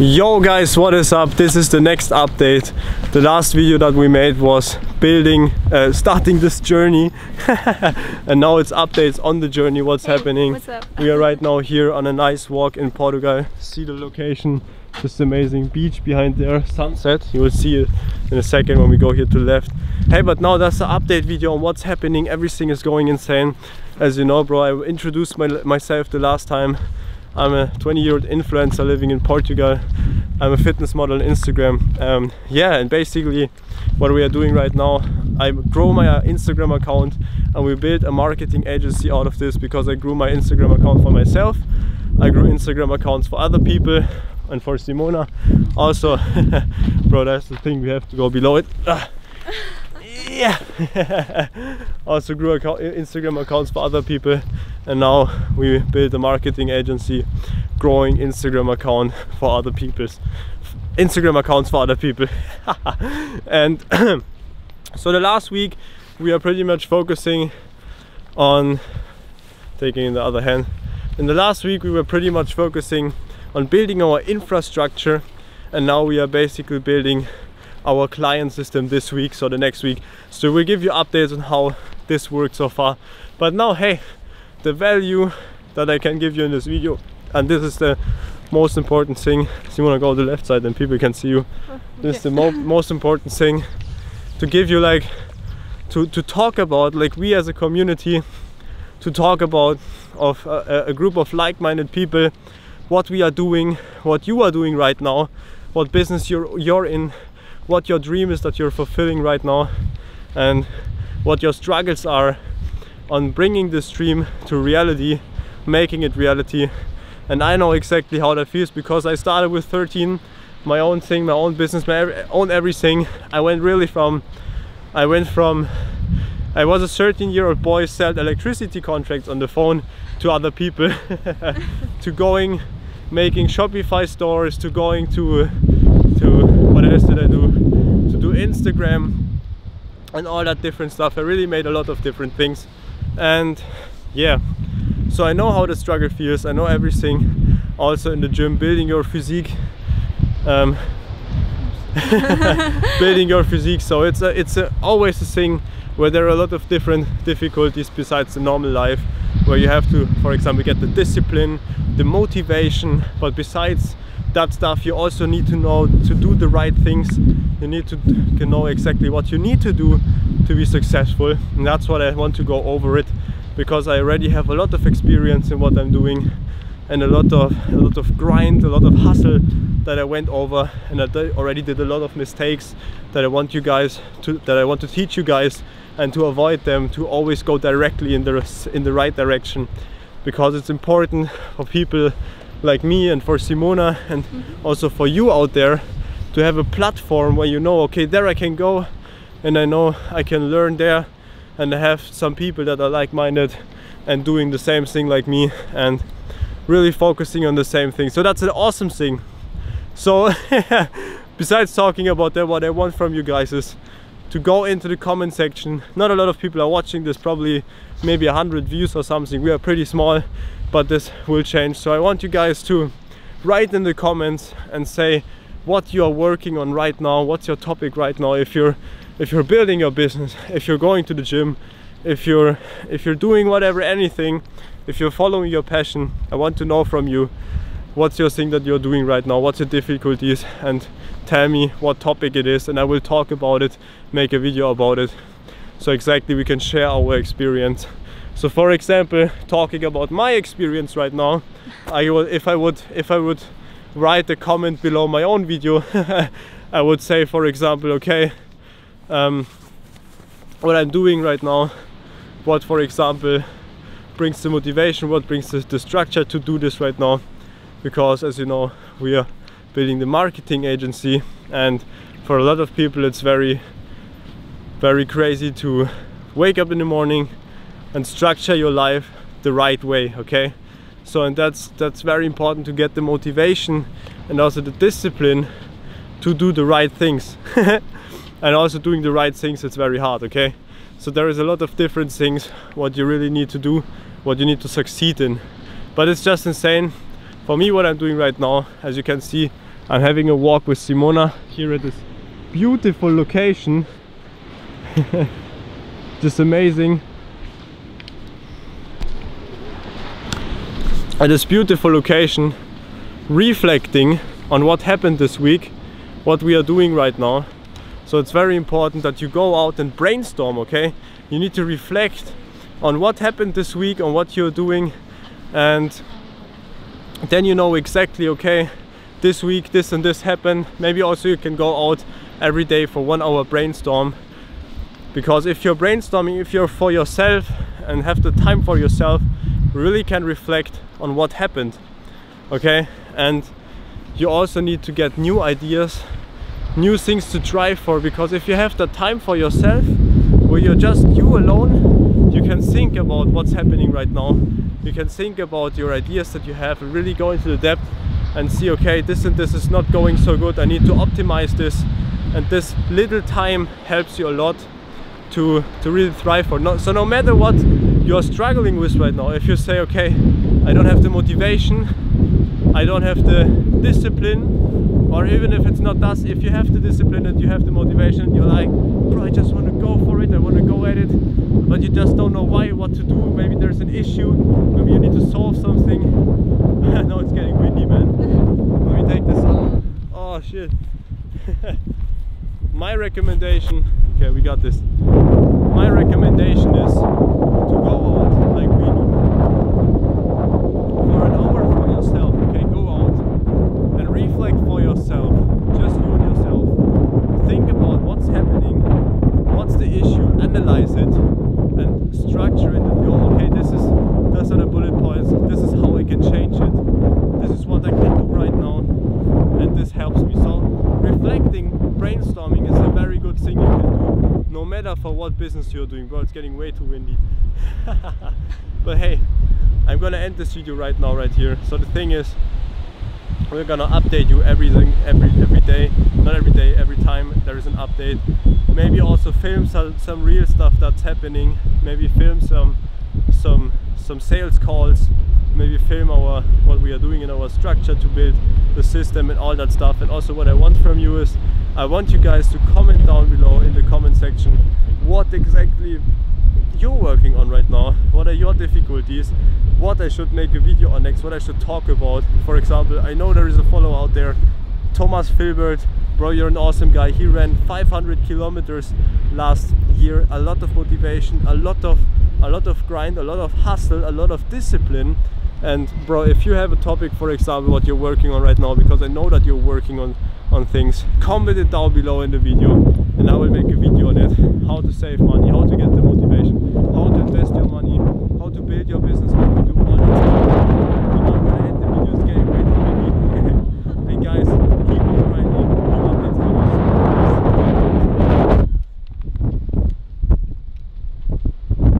Yo guys, what is up? This is the next update. The last video that we made was starting this journey and now it's updates on the journey, what's happening. What's up? We are right now here on a nice walk in Portugal. See the location, this amazing beach behind there, sunset. You will see it in a second when we go here to the left. Hey, but now that's the update video on what's happening. Everything is going insane. As you know, bro, I introduced myself the last time. I'm a 20-year-old influencer living in Portugal. I'm a fitness model on Instagram. Yeah, and basically what we are doing right now, I grow my Instagram account and we build a marketing agency out of this, because I grew my Instagram account for myself. I grew Instagram accounts for other people and for Simona also. Bro, that's the thing, we have to go below it. Yeah. Also grew Instagram accounts for other people, and now we build a marketing agency growing Instagram account for other people's Instagram accounts for other people. And so the last week we are pretty much focusing on taking in the other hand. In the last week we were pretty much focusing on building our infrastructure, and now we are basically building our client system this week, so the next week. So we'll give you updates on how this works so far. But now, hey, the value that I can give you in this video, and this is the most important thing. So you want to go to the left side and people can see you. Okay. This is the most important thing to give you, like, to talk about, like, we as a community, to talk about of a group of like-minded people, what we are doing, what you are doing right now, what business you're in, what your dream is that you're fulfilling right now, and what your struggles are on bringing this dream to reality, making it reality. And I know exactly how that feels, because I started with 13, my own thing, my own business, my own everything. I was a 13-year-old boy, sold electricity contracts on the phone to other people, to making Shopify stores, to going to what else did I do? To do Instagram and all that different stuff. I really made a lot of different things, and yeah, so I know how the struggle feels. I know everything. Also in the gym, building your physique, building your physique. So it's always a thing where there are a lot of different difficulties besides the normal life, where you have to, for example, get the discipline, the motivation, but besides that stuff you also need to know to do the right things. You need to know exactly what you need to do to be successful, and that's what I want to go over it, because I already have a lot of experience in what I'm doing, and a lot of grind, a lot of hustle that I went over, and I already did a lot of mistakes that I want to teach you guys, and to avoid them, to always go directly in the right direction, because it's important for people like me and for Simona, and also for you out there, to have a platform where you know, okay, there I can go and I know I can learn there, and I have some people that are like-minded and doing the same thing like me and really focusing on the same thing. So that's an awesome thing. So besides talking about that, what I want from you guys is to go into the comment section. Not a lot of people are watching this, probably maybe 100 views or something. We are pretty small, but this will change. So I want you guys to write in the comments and say what you are working on right now, what's your topic right now. If you're building your business, if you're going to the gym, if you're doing whatever, anything, if you're following your passion, I want to know from you what's your thing that you're doing right now, what's your difficulties, and tell me what topic it is, and I will talk about it, make a video about it, so exactly we can share our experience. So for example, talking about my experience right now, if I would write a comment below my own video, I would say, for example, okay, what I'm doing right now, what, for example, brings the motivation, what brings the structure to do this right now. Because, as you know, we are building the marketing agency, and for a lot of people it's very crazy to wake up in the morning and structure your life the right way, okay? So, and that's very important, to get the motivation and also the discipline to do the right things. And also doing the right things, it's very hard, okay? So there is a lot of different things what you really need to do, what you need to succeed in. But it's just insane. For me, what I'm doing right now, as you can see, I'm having a walk with Simona here at this beautiful location. Just amazing. At this beautiful location, reflecting on what happened this week, what we are doing right now. So it's very important that you go out and brainstorm, okay? You need to reflect on what happened this week, on what you're doing, and then you know exactly, okay, this week this and this happened. Maybe also you can go out every day for 1 hour brainstorm, because if you're brainstorming, if you're for yourself and have the time for yourself, you really can reflect on what happened, okay? And you also need to get new ideas, new things to try for, because if you have the time for yourself, where you're just you alone, you can think about what's happening right now. You can think about your ideas that you have and really go into the depth and see, okay, this and this is not going so good, I need to optimize this. And this little time helps you a lot to really thrive for. So no matter what you're struggling with right now, if you say, okay, I don't have the motivation, I don't have the discipline, or even if it's not that, if you have the discipline and you have the motivation, you're like, bro, I just want to go for it, I want to go at it, but you just don't know why, what to do. Maybe there's an issue, maybe you need to solve something. Now it's getting windy, man. Let me take this off. Oh shit. My recommendation, okay, we got this. My recommendation is to go out like we do for an hour for yourself, okay? Go out and reflect for yourself, just you and yourself. Think about what's happening, what's the issue, analyze it and structure it and go, okay, these are the bullet points, this is how I can change it, this is what I can do right now, and this helps me. So reflecting, brainstorming is a very good thing you can do, no matter for what business you're doing. Bro, it's getting way too windy. But hey, I'm gonna end this video right now, right here. So the thing is, we're gonna update you every day, not every day, every time there is an update. Maybe also film some real stuff that's happening, maybe film some sales calls, maybe film what we are doing in our structure to build the system and all that stuff. And also what I want from you is, I want you guys to comment down below in the comment section what exactly you're working on right now, what are your difficulties, what I should make a video on next, what I should talk about. For example, I know there is a follower out there, Thomas Filbert. Bro, you're an awesome guy. He ran 500 kilometers last year. A lot of motivation, a lot of grind, a lot of hustle, a lot of discipline. And bro, if you have a topic, for example, what you're working on right now, because I know that you're working on things, comment it down below in the video and I will make a video on it. How to save money, how to